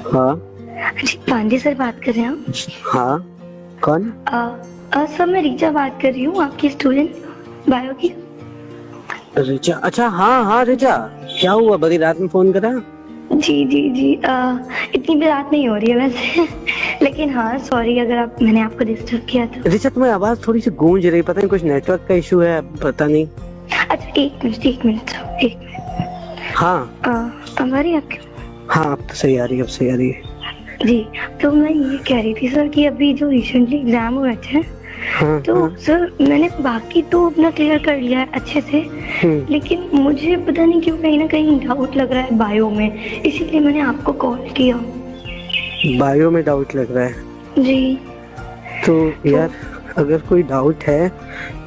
हाँ जी पांडे सर बात कर रहे हैं आप? हाँ, कौन? सर मैं रीचा बात कर रही हूँ, आपकी स्टूडेंट बायो की। रिचा? अच्छा हाँ हाँ रिचा, क्या हुआ, बड़ी रात में फोन करा? जी जी जी, इतनी भी रात नहीं हो रही है वैसे लेकिन हाँ सॉरी अगर मैंने आपको डिस्टर्ब किया तो। रिचा तुम्हारी आवाज थोड़ी सी गूंज रही, पता नहीं कुछ नेटवर्क का इशू है, पता नहीं। अच्छा एक मिनट। हाँ हमारी आपकी। हाँ, अब तो सही आ रही है, अब सही आ रही है। जी तो मैं ये कह रही थी सर कि अभी जो रिसेंटली एग्जाम हुए थे हाँ तो हाँ। सर मैंने बाकी तो अपना क्लियर कर लिया है अच्छे से, लेकिन मुझे पता नहीं क्यों कहीं ना कहीं डाउट लग रहा है बायो में, इसीलिए मैंने आपको कॉल किया। बायो में डाउट लग रहा है? जी तो यार अगर कोई डाउट है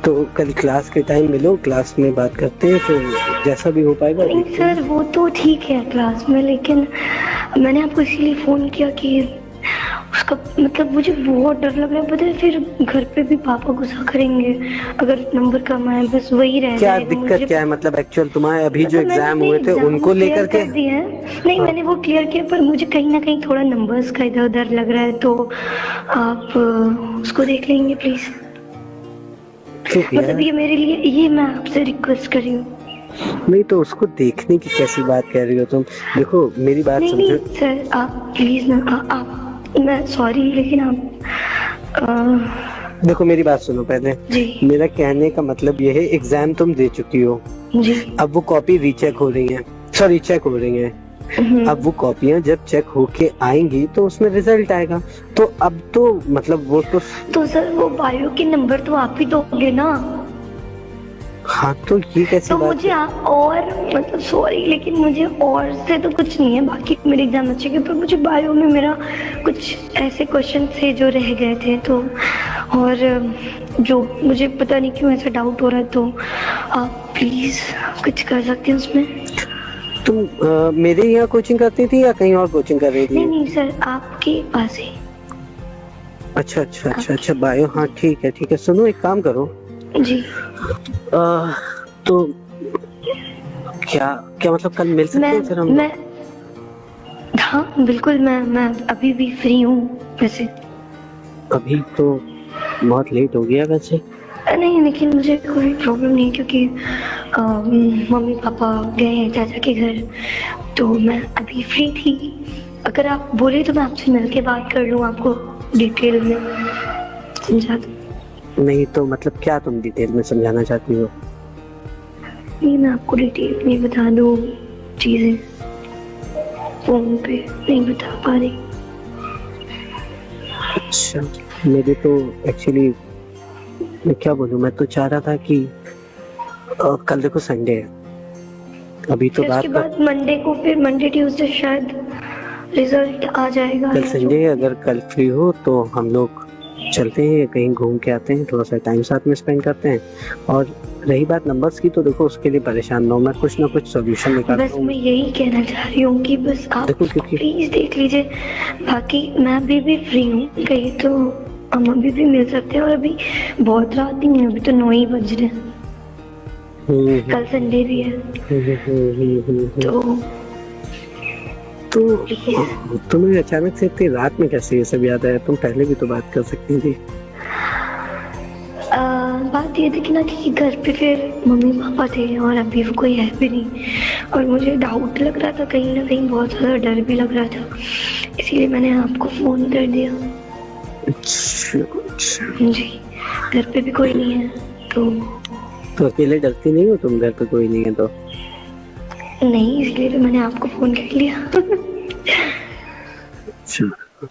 तो कल क्लास के टाइम मिलो, क्लास में बात करते हैं, फिर जैसा भी हो पाएगा। नहीं सर वो तो ठीक है क्लास में, लेकिन मैंने आपको इसीलिए फोन किया कि उसका मतलब मुझे बहुत डर लग रहा है, पता है फिर घर पे भी पापा गुस्सा करेंगे अगर नंबर कम आए, बस वही रह क्या जाएगा। दिक्कत क्या है, मतलब एक्चुअल तुम्हारे अभी जो मतलब एग्जाम हुए थे उनको लेकर के? नहीं हाँ। मैंने वो क्लियर किया, पर मुझे कहीं ना कहीं थोड़ा नंबर्स का इधर उधर लग रहा है, तो आप उसको देख लेंगे प्लीज। मतलब ये मेरे लिए, ये मैं आपसे रिक्वेस्ट कर रही हूँ। नहीं तो उसको देखने की कैसी बात कह रही हो तुम? देखो मेरी बात नहीं समझो। नहीं सर आप प्लीज ना, आप मैं सॉरी लेकिन आप देखो मेरी बात सुनो पहले। जी मेरा कहने का मतलब ये है, एग्जाम तुम दे चुकी हो, जी। अब वो कॉपी रीचेक हो रही है, सॉरी चेक हो रही है। अब वो कॉपियां जब चेक होके आएंगी तो उसमें रिजल्ट आएगा, तो अब तो मतलब वो तो सर वो बायो के नंबर तो आप ही दोगे ना? हाँ तो ये कैसी तो बात मुझे है? और मतलब सॉरी लेकिन मुझे और से तो कुछ नहीं है, बाकी मेरे एग्जाम अच्छे गए, पर मुझे बायो में मेरा कुछ ऐसे क्वेश्चन थे जो रह गए थे, तो और जो मुझे पता नहीं क्यों ऐसा डाउट हो रहा है, तो आप प्लीज कुछ कर सकते हैं उसमें? तुम मेरे यहाँ कोचिंग करती थी या कहीं और कोचिंग कर रही थी? नहीं सर आपके पास ही। अच्छा अच्छा अच्छा अच्छा, बायो, हाँ ठीक है। सुनो एक काम करो जी तो क्या क्या मतलब कल मिल सकते हैं फिर हम? मैं हाँ बिल्कुल, मैं अभी भी फ्री हूँ वैसे। अभी तो बहुत लेट हो गया वैसे। नहीं लेकिन मुझे कोई प्रॉब्लम नहीं, क्योंकि मम्मी पापा गए हैं चाचा के घर, तो मैं अभी फ्री थी। अगर आप बोले तो मैं आपसे मिल के बात कर लूँ, आपको डिटेल में समझा दूँ। नहीं तो मतलब क्या तुम डिटेल में समझाना चाहती हो? नहीं मैं आपको डिटेल में बता दूँ चीजें, फोन पे नहीं बता पा रही। अच्छा, मेरे तो एक्चुअली मैं क्या बोलूं, मैं तो चाह रहा था कि कल देखो संडे है, अभी तो उसके बाद मंडे को, फिर मंडे ट्यूसडे शायद रिजल्ट आ जाएगा। कल संडे है, अगर कल फ्री हो तो हम लोग चलते हैं कहीं घूम के आते हैं, थोड़ा सा टाइम साथ में स्पेंड करते हैं। और रही बात नंबर्स की, तो देखो उसके लिए परेशान ना हो, मैं कुछ ना कुछ सोल्यूशन निकालता हूँ। बस मैं यही कहना चाह रही हूँ कि बस आप देखो क्योंकि प्लीज देख लीजिए, बाकी मैं अभी भी फ्री हूँ, कहीं तो हम अभी भी मिल सकते हैं, और अभी बहुत रात नहीं है, अभी तो 9 ही बज रहे हैं, कल संडे भी है। तो तुम्हें अचानक से इतनी रात में कैसे ये सब याद आया? तुम पहले भी तो बात कर सकती थी। बात ये थी कि ना कि घर पे फिर मम्मी पापा थे और अभी वो कोई है भी नहीं, और मुझे डाउट लग रहा था, कहीं ना कहीं बहुत ज़्यादा डर भी लग रहा था, इसीलिए मैंने आपको फ़ोन कर दिया। अच्छा जी घर पे भी कोई नहीं है तो अकेले डरती नहीं हो तुम? घर पे कोई नहीं है तो? नहीं, इसलिए तो मैंने आपको फ़ोन कर लिया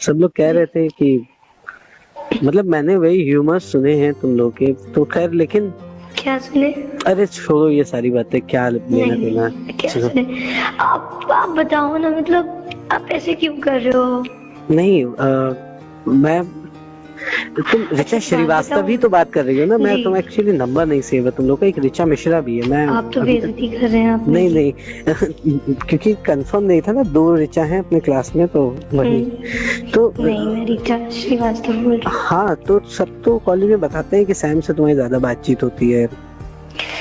सब लोग कह रहे थे कि मतलब मैंने वही ह्यूमर सुने हैं तुम लोग के, तो खैर लेकिन क्या सुने? अरे छोड़ो ये सारी बातें, क्या लेना देना। क्या सुने? आप बताओ ना, मतलब आप ऐसे क्यों कर रहे हो? नहीं मैं तुम रिचा श्रीवास्तव ही तो बात कर रही हो ना? मैं तुम एक्चुअली नंबर नहीं सेव है तुम लोग का, एक रिचा मिश्रा भी है। मैं आप तो बेइज्जती कर रहे हैं आप। नहीं क्योंकि कंफर्म नहीं था ना, 2 रिचा हैं अपने क्लास में, तो वही तो नहीं मैं रिचा श्रीवास्तव बोल रही हूँ। हाँ तो सब तो कॉलेज में बताते हैं कि सैम से तुम्हारी ज्यादा बातचीत होती है,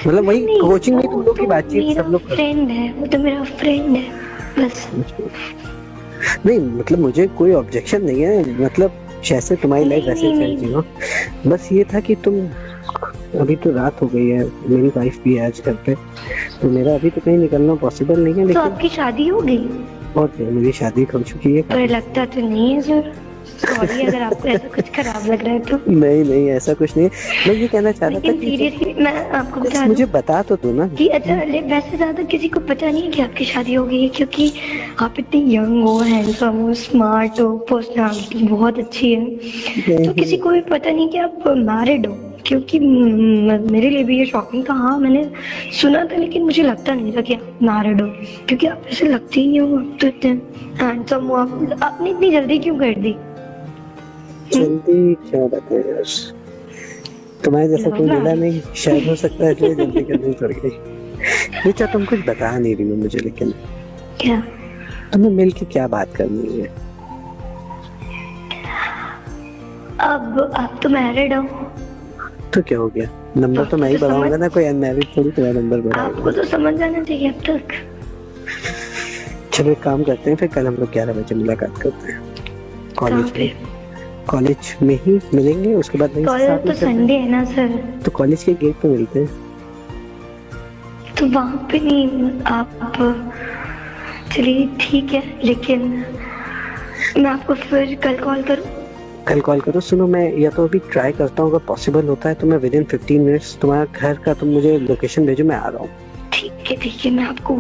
मतलब वही कोचिंग में तुम लोग की बातचीत सब लोग फ्रेंड है, वो तो मेरा फ्रेंड है बस। नहीं मतलब मुझे कोई ऑब्जेक्शन नहीं है, मतलब जैसे तुम्हारी लाइफ नहीं, वैसे नहीं, चल रही हो, बस ये था कि तुम, अभी तो रात हो गई है, मेरी वाइफ भी है आज घर पे, तो मेरा अभी तो कहीं निकलना पॉसिबल नहीं है, तो लेकिन आपकी शादी हो गई? और क्या, मेरी शादी हो चुकी है। पर लगता तो नहीं है सर, सॉरी अगर आपको ऐसा कुछ खराब लग रहा है तो। नहीं नहीं ऐसा कुछ नहीं है, मैं ये कहना चाह रहा था लेकिन कि सीरियसली मैं आपको बता मुझे दूं बता तो दो ना कि अच्छा वैसे ज्यादा किसी को पता नहीं है कि आपकी शादी हो गई है, क्योंकि आप इतने यंग हो, हैंडसम हो, स्मार्ट हो, पर्सनालिटी बहुत अच्छी है, तो किसी को भी पता नहीं कि आप मैरिड हो। क्योंकि मेरे लिए भी ये शॉकिंग था। हाँ मैंने सुना था लेकिन मुझे लगता नहीं था कि आप मैरिड हो, क्योंकि आप ऐसे लगते ही नहीं हो, आप तो इतने हैंडसम हो। आपने इतनी जल्दी क्यों कर दी? जल्दी क्या बताएं यार, तुम्हारे जैसा कोई मिला नहीं, शायद हो सकता है इसलिए जल्दी करनी पड़ गई। बेचा तुम कुछ बता नहीं रही हो मुझे, लेकिन क्या तुम्हें मिल के क्या बात करनी है? अब आप तो मैरिड हो, तो क्या हो गया, नंबर तो मैं ही बढ़ाऊंगा ना, कोई अनमैरिड थोड़ी तुम्हारा नंबर आपको बढ़ाऊंगा। तो समझ जाना चाहिए अब तक। चलो एक काम करते हैं, फिर कल हम लोग 11 बजे मुलाकात करते हैं कॉलेज पे? में। कॉलेज में ही मिलेंगे, उसके बाद वहीं कॉलेज साथ तो में चलते हैं। संडे है ना सर, तो कॉलेज के गेट पे मिलते हैं। तो वहाँ पे नहीं आप, चलिए ठीक है, लेकिन मैं आपको फिर कल कॉल करूँ? कल कॉल करो। सुनो, मैं या तो अभी ट्राई करता हूँ, अगर पॉसिबल होता है तो मैं विद इन 15 मिनट्स तुम्हारा घर का तुम मुझे लोकेशन भेजो, मैं आ रहा हूँ। ठीक है मैं आपको